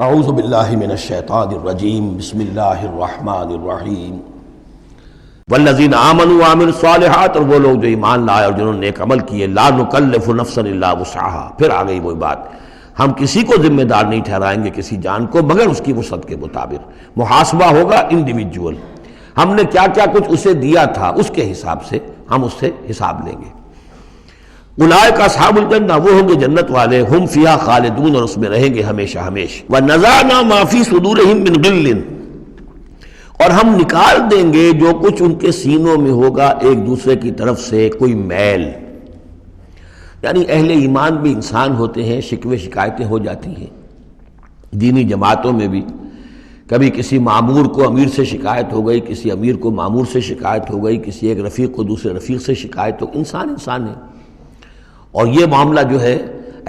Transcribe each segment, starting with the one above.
اعوذ باللہ من الشیطان الرجیم بسم اللہ الرحمن الرحیم والذین آمنوا وعملوا الصالحات، اور وہ لوگ جو ایمان لائے اور جنہوں نے نیک عمل کیے، لا نکلف نفسا الا وسعها، پھر آ گئی وہی بات، ہم کسی کو ذمہ دار نہیں ٹھہرائیں گے کسی جان کو مگر اس کی وسعت کے مطابق، محاسبہ ہوگا انڈیویجول، ہم نے کیا کیا کچھ اسے دیا تھا اس کے حساب سے ہم اس سے حساب لیں گے۔ اولئک اصحاب الجنہ، وہ ہوں گے جنت والے، ہم فیہا خالدون، اور اس میں رہیں گے ہمیشہ ہمیشہ۔ وَنَزَعْنَا مَا فِي صُدُورِهِم مِّن غِلٍّ، اور ہم نکال دیں گے جو کچھ ان کے سینوں میں ہوگا ایک دوسرے کی طرف سے کوئی میل، یعنی اہل ایمان بھی انسان ہوتے ہیں، شکوے شکایتیں ہو جاتی ہیں، دینی جماعتوں میں بھی کبھی کسی مامور کو امیر سے شکایت ہو گئی، کسی امیر کو مامور سے شکایت ہو گئی، کسی ایک رفیق کو دوسرے رفیق سے شکایت ہو، انسان ہے۔ اور یہ معاملہ جو ہے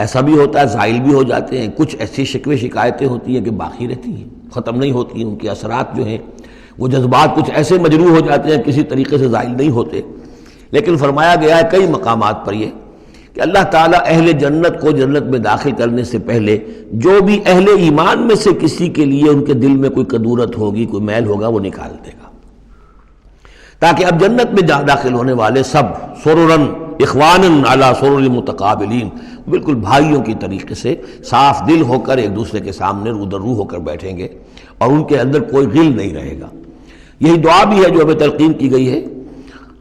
ایسا بھی ہوتا ہے، زائل بھی ہو جاتے ہیں، کچھ ایسی شکوے شکایتیں ہوتی ہیں کہ باقی رہتی ہیں، ختم نہیں ہوتی ہیں، ان کے اثرات جو ہیں وہ جذبات کچھ ایسے مجروح ہو جاتے ہیں کسی طریقے سے زائل نہیں ہوتے۔ لیکن فرمایا گیا ہے کئی مقامات پر یہ کہ اللہ تعالیٰ اہل جنت کو جنت میں داخل کرنے سے پہلے جو بھی اہل ایمان میں سے کسی کے لیے ان کے دل میں کوئی کدورت ہوگی، کوئی میل ہوگا، وہ نکال دے گا، تاکہ اب جنت میں داخل ہونے والے سب سررن اخوانن علی سرر متقابلین، بالکل بھائیوں کی طریقے سے صاف دل ہو کر ایک دوسرے کے سامنے رو در رو ہو کر بیٹھیں گے، اور ان کے اندر کوئی غل نہیں رہے گا۔ یہی دعا بھی ہے جو ہمیں تلقین کی گئی ہے،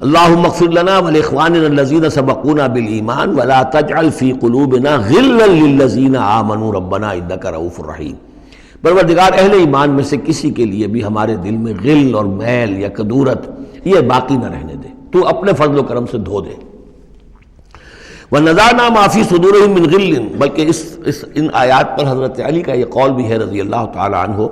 اللہم اغفر لنا ولاخواننا الذین سبقونا بالایمان ولا تجعل فی قلوبنا غلا للذین آمنوا ربنا انک رؤوف رحیم۔ پروردگار اہل ایمان میں سے کسی کے لیے بھی ہمارے دل میں غل اور میل یا کدورت یہ باقی نہ رہنے دے، تو اپنے فضل و کرم سے دھو دے۔ وَنَزَعْنَا مَا فِي صُدُورِهِم مِّن غِلٍّ، بلکہ ان آیات پر حضرت علی کا یہ قول بھی ہے رضی اللہ تعالی عنہ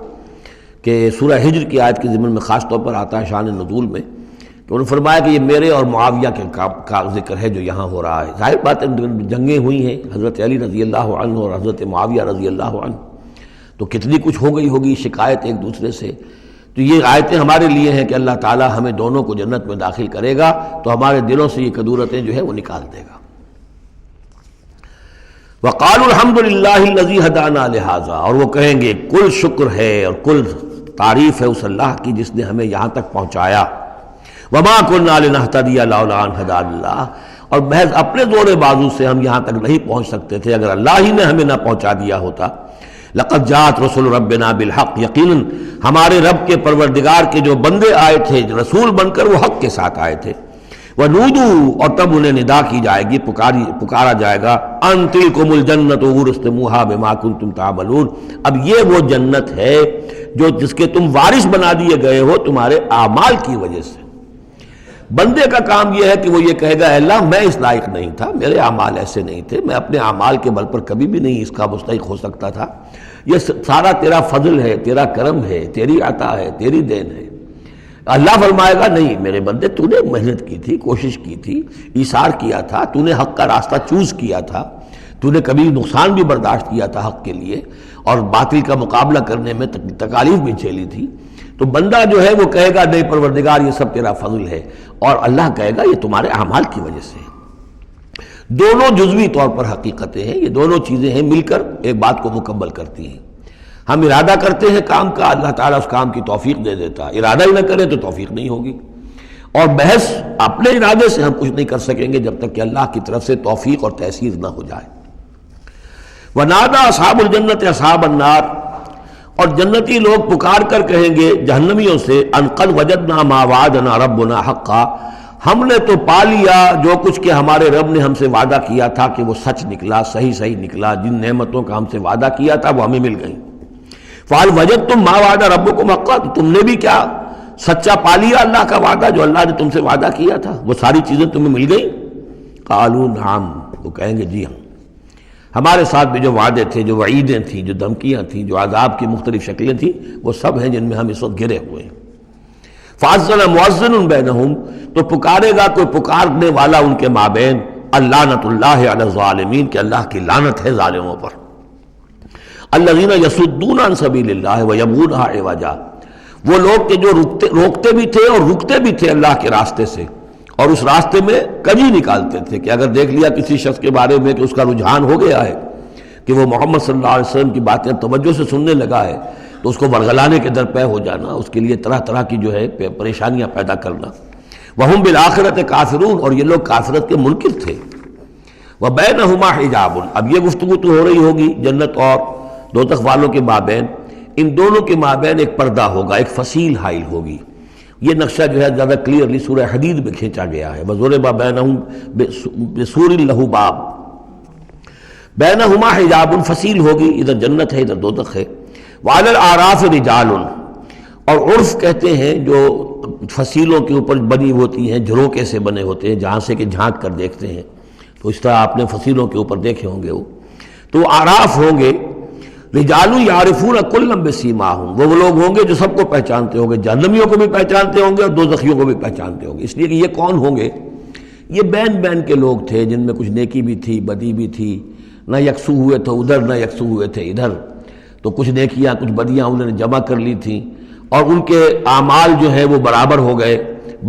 کہ سورہ ہجر کی آیت کے ضمن میں خاص طور پر آتا ہے شان نزول میں، کہ انہوں نے فرمایا کہ یہ میرے اور معاویہ کے کا ذکر ہے جو یہاں ہو رہا ہے۔ ظاہر بات ہے جنگیں ہوئی ہیں حضرت علی رضی اللہ عنہ اور حضرت معاویہ رضی اللہ عنہ، تو کتنی کچھ ہو گئی ہوگی شکایت ایک دوسرے سے، تو یہ آیتیں ہمارے لیے ہیں کہ اللہ تعالی ہمیں دونوں کو جنت میں داخل کرے گا تو ہمارے دلوں سے یہ کدورتیں جو ہے وہ نکال دے گا۔ وقالوا الحمد للہ الذی ہدانا لہذا، اور وہ کہیں گے کل شکر ہے اور کل تعریف ہے اس اللہ کی جس نے ہمیں یہاں تک پہنچایا، وما کنا لنہتدی لولا ان ہدانا اللہ، اور محض اپنے زور بازو سے ہم یہاں تک نہیں پہنچ سکتے تھے اگر اللہ ہی نے ہمیں نہ پہنچا دیا ہوتا۔ لقد جاءت رسل ربنا بالحق، یقیناً ہمارے رب کے پروردگار کے جو بندے آئے تھے رسول بن کر وہ حق کے ساتھ آئے تھے۔ وَنُودُوا، اور تب انہیں ندا کی جائے گی، پکارا جائے گا، أَن تِلْكُمُ الْجَنَّةُ أُورِثْتُمُوهَا بِمَا كُنتُمْ تَعْمَلُونَ، اب یہ وہ جنت ہے جس کے تم وارث بنا دیے گئے ہو تمہارے اعمال کی وجہ سے۔ بندے کا کام یہ ہے کہ وہ یہ کہے گا اے اللہ میں اس لائق نہیں تھا، میرے اعمال ایسے نہیں تھے، میں اپنے اعمال کے بل پر کبھی بھی نہیں اس کا مستحق ہو سکتا تھا، یہ سارا تیرا فضل ہے، تیرا کرم ہے، تیری عطا ہے، تیری دین ہے۔ اللہ فرمائے گا نہیں میرے بندے، تو نے محنت کی تھی، کوشش کی تھی، ایثار کیا تھا، تو نے حق کا راستہ چوز کیا تھا، تو نے کبھی نقصان بھی برداشت کیا تھا حق کے لیے، اور باطل کا مقابلہ کرنے میں تکالیف بھی جھیلی تھی، تو بندہ جو ہے وہ کہے گا نہیں پروردگار یہ سب تیرا فضل ہے، اور اللہ کہے گا یہ تمہارے اعمال کی وجہ سے۔ دونوں جزوی طور پر حقیقتیں ہیں، یہ دونوں چیزیں ہیں مل کر ایک بات کو مکمل کرتی ہیں۔ ہم ارادہ کرتے ہیں کام کا، اللہ تعالیٰ اس کام کی توفیق دے دیتا، ارادہ ہی نہ کرے تو توفیق نہیں ہوگی، اور محض اپنے ارادے سے ہم کچھ نہیں کر سکیں گے جب تک کہ اللہ کی طرف سے توفیق اور تیسیر نہ ہو جائے۔ وَنَادَى أَصْحَابُ الْجَنَّةِ أَصْحَابَ النَّارِ، اور جنتی لوگ پکار کر کہیں گے جہنمیوں سے، أَن قَدْ وَجَدْنَا مَا وَعَدَنَا رَبُّنَا حَقًّا، ہم نے تو پا لیا جو کچھ کہ ہمارے رب نے ہم سے وعدہ کیا تھا کہ وہ سچ نکلا، صحیح نکلا، جن نعمتوں کا ہم سے وعدہ کیا تھا وہ ہمیں مل گئیں۔ فَهَلْ وَجَدْتُم مَّا وَعَدَ رَبُّكُمْ حَقًّا، تم نے بھی کیا سچا پا لیا اللہ کا وعدہ جو اللہ نے تم سے وعدہ کیا تھا، وہ ساری چیزیں تمہیں مل گئیں؟ قالوا نعم، وہ کہیں گے جی ہاں، ہمارے ساتھ بھی جو وعدے تھے، جو وعیدیں تھیں، جو دھمکیاں تھیں، جو عذاب کی مختلف شکلیں تھیں، وہ سب ہیں جن میں ہم اس وقت گرے ہوئے ہیں۔ فَأَذَّنَ مُؤَذِّنٌ بَيْنَهُمْ، تو پکارے گا کوئی پکارنے والا ان کے مابین، اللعنۃ اللہ علی الظالمین، کہ اللہ کی لعنت ہے ظالموں پر۔ الذین یصدون عن سبیل اللہ ویبغونہا عوجا، وہ لوگ کہ جو روکتے بھی تھے اور رکتے بھی تھے اللہ کے راستے سے، اور اس راستے میں کجی نکالتے تھے کہ اگر دیکھ لیا کسی شخص کے بارے میں کہ اس کا رجحان ہو گیا ہے کہ وہ محمد صلی اللہ علیہ وسلم کی باتیں توجہ سے سننے لگا ہے تو اس کو ورگلانے کے درپے ہو جانا، اس کے لیے طرح طرح کی جو ہے پریشانیاں پیدا کرنا۔ وَهُمْ بِالْآخِرَةِ كَافِرُونَ، اور یہ لوگ کافرت کے منکر تھے۔ وَبَيْنَهُمَا حِجَابٌ، اب یہ گفتگو تو ہو رہی ہوگی جنت اور دوزخ والوں کے مابین، ان دونوں کے مابین ایک پردہ ہوگا، ایک فصیل حائل ہوگی۔ یہ نقشہ جو ہے زیادہ کلیئرلی سورہ حدید میں کھینچا گیا ہے، وَضُرِبَ بَيْنَهُمْ بِسُورٍ لَهُ بَابٌ، بَيْنَهُمَا حِجَابٌ، فصیل ہوگی، ادھر جنت ہے ادھر دوزخ ہے۔ وَعَلَى الْأَعْرَافِ رِجَالٌ، اور عرف کہتے ہیں جو فصیلوں کے اوپر بنی ہوتی ہیں، جھروکے سے بنے ہوتے ہیں، جہاں سے کہ جھانک کر دیکھتے ہیں، تو اس طرح آپ نے فصیلوں کے اوپر دیکھے ہوں گے وہ، تو اعراف ہوں گے۔ رجال یعرفون کلا بسیماہم، وہ لوگ ہوں گے جو سب کو پہچانتے ہوں گے، جہنمیوں کو بھی پہچانتے ہوں گے اور دوزخیوں کو بھی پہچانتے ہوں گے۔ اس لیے کہ یہ کون ہوں گے؟ یہ بین بین کے لوگ تھے جن میں کچھ نیکی بھی تھی، بدی بھی تھی، نہ یکسو ہوئے تھے ادھر نہ یکسو ہوئے تھے ادھر، تو کچھ نیکیاں کچھ بدیاں انہوں نے جمع کر لی تھیں اور ان کے اعمال جو ہے وہ برابر ہو گئے،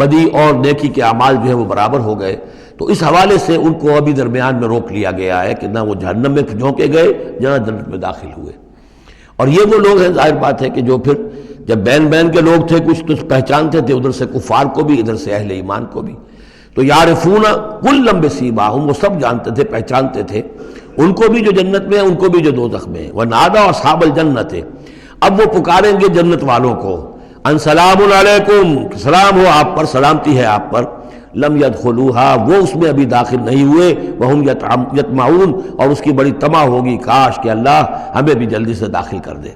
بدی اور نیکی کے اعمال جو ہے وہ برابر ہو گئے۔ تو اس حوالے سے ان کو ابھی درمیان میں روک لیا گیا ہے کہ نہ وہ جہنم میں جھونکے گئے نہ جنت میں داخل ہوئے۔ اور یہ وہ لوگ ہیں، ظاہر بات ہے کہ جو پھر جب بین بین کے لوگ تھے کچھ تو پہچانتے تھے ادھر سے کفار کو بھی ادھر سے اہل ایمان کو بھی، تو یعرفون کلا بسیماہم، وہ سب جانتے تھے پہچانتے تھے، ان کو بھی جو جنت میں ہیں ان کو بھی جو دوزخ میں ہیں۔ ونادى اصحاب الجنت، اب وہ پکاریں گے جنت والوں کو، ان سلام علیکم، سلام ہو آپ پر، سلامتی ہے آپ پر، لم يدخلوها، وہ اس میں ابھی داخل نہیں ہوئے، وہم یطمعون، اور اس کی بڑی طمع ہوگی کاش کہ اللہ ہمیں بھی جلدی سے داخل کر دے۔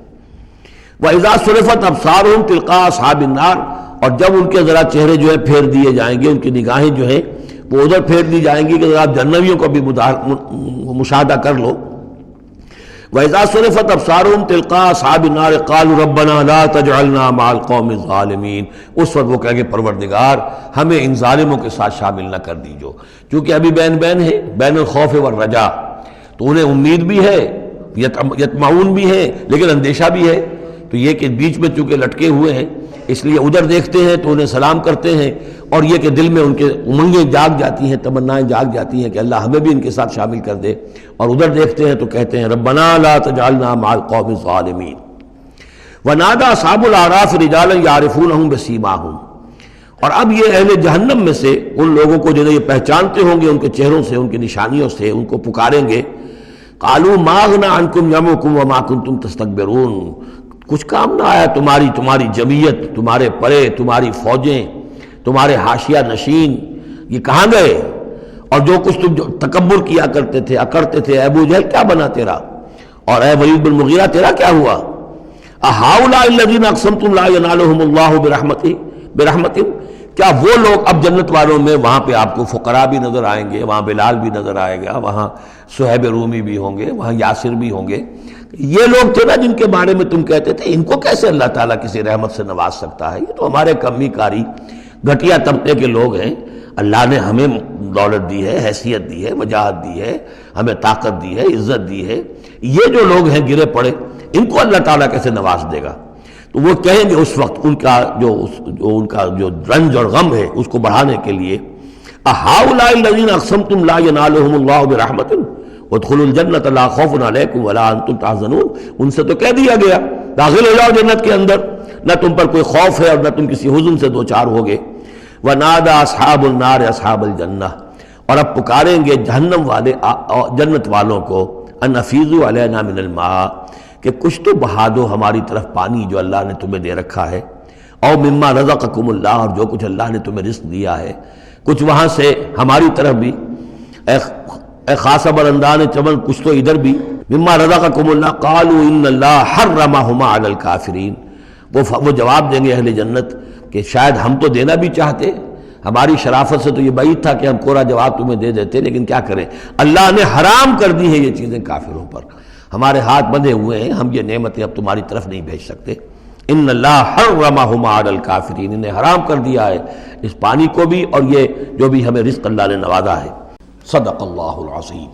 وَإِذَا صُرِفَتْ أَبْصَارُهُمْ تِلْقَاءَ أَصْحَابِ النَّارِ، اور جب ان کے ذرا چہرے جو ہے پھیر دیے جائیں گے، ان کی نگاہیں جو ہیں وہ ادھر پھیر دی جائیں گی کہ آپ جہنمیوں کو بھی مشاہدہ کر لو۔ وَإِذَا صُرِفَتْ أَبْصَارُهُمْ تِلْقَاءَ أَصْحَابِ النَّارِ قَالُوا رَبَّنَا لَا تَجْعَلْنَا مَعَ الْقَوْمِ الظَّالِمِينَ، اس وقت وہ کہیں گے پروردگار ہمیں ان ظالموں کے ساتھ شامل نہ کر دیجو، کیونکہ ابھی بین بین ہے، بین الخوف والرجا، تو انہیں امید بھی ہے، یطمعون بھی ہے لیکن اندیشہ بھی ہے، تو یہ کہ بیچ میں چونکہ لٹکے ہوئے ہیں اس لیے ادھر دیکھتے ہیں تو انہیں سلام کرتے ہیں، اور یہ کہ دل میں ان کے امنگیں جاگ جاتی ہیں، تمنائیں جاگ جاتی ہیں کہ اللہ ہمیں بھی ان کے ساتھ شامل کر دے، اور ادھر دیکھتے ہیں تو کہتے ہیں ربنا لا تجعلنا مع القوم الظالمین۔ ونادى اصحاب الاعراف رجالا يعرفونهم بسیماہم، اور اب یہ اہل جہنم میں سے ان لوگوں کو جنہیں یہ پہچانتے ہوں گے ان کے چہروں سے، ان کی نشانیوں سے، ان کو پکاریں گے، قالوا ما اغنى عنكم جمعكم وما كنتم تستكبرون، کچھ کام نہ آیا تمہاری جمعیت، تمہارے پرے، تمہاری فوجیں، تمہارے حاشیہ نشین، یہ کہاں گئے؟ اور جو کچھ تم جو تکبر کیا کرتے تھے، اکڑتے تھے، اے ابو جہل کیا بنا تیرا، اور اے ولید بن مغیرہ تیرا کیا ہوا؟ اہؤلاء الذین اقسمتم لا ینالهم اللہ برحمتہ، کیا وہ لوگ، اب جنت والوں میں وہاں پہ آپ کو فقراء بھی نظر آئیں گے، وہاں بلال بھی نظر آئے گا، وہاں صہیب رومی بھی ہوں گے، وہاں یاسر بھی ہوں گے، یہ لوگ تھے نا جن کے بارے میں تم کہتے تھے ان کو کیسے اللہ تعالیٰ کسی رحمت سے نواز سکتا ہے، یہ تو ہمارے کمی کاری گھٹیا طبقے کے لوگ ہیں، اللہ نے ہمیں دولت دی ہے، حیثیت دی ہے، وجاہت دی ہے، ہمیں طاقت دی ہے، عزت دی ہے، یہ جو لوگ ہیں گرے پڑے ان کو اللہ تعالیٰ کیسے نواز دے گا؟ تو وہ کہیں گے اس وقت ان کا جو رنج اور غم ہے اس کو بڑھانے کے لیے، اہؤلاء الذین اقسمتم لا ینالهم اللہ برحمتہ وادخلوا الجنۃ لا خوف علیکم ولا انتم تحزنون، ان سے تو کہہ دیا گیا داخل ہو جاؤ جنت کے اندر، نہ تم پر کوئی خوف ہے اور نہ تم کسی حزن سے دوچار ہوگے۔ ونادى اصحاب النار اصحاب الجنہ، اور اب پکاریں گے جہنم والے جنت والوں کو، ان افیضوا علینا من الماء، کہ کچھ تو بہا دو ہماری طرف پانی جو اللہ نے تمہیں دے رکھا ہے، او مما رزقکم اللہ، اور جو کچھ اللہ نے تمہیں رزق دیا ہے کچھ وہاں سے ہماری طرف بھی، اے خاصہ برندان چمن کچھ تو ادھر بھی، مما رزقکم اللہ، قالوا ان اللہ حرمہما علی الکافرین، وہ جواب دیں گے اہل جنت کہ شاید ہم تو دینا بھی چاہتے، ہماری شرافت سے تو یہ بعید تھا کہ ہم کوڑا جواب تمہیں دے دیتے، لیکن کیا کریں، اللہ نے حرام کر دی ہے یہ چیزیں کافروں پر، ہمارے ہاتھ بندھے ہوئے ہیں، ہم یہ نعمتیں اب تمہاری طرف نہیں بھیج سکتے۔ ان اللہ حرمہما علی الکافرین، انہیں حرام کر دیا ہے اس پانی کو بھی اور یہ جو بھی ہمیں رزق اللہ نے نوازا ہے۔ صدق اللہ العظیم۔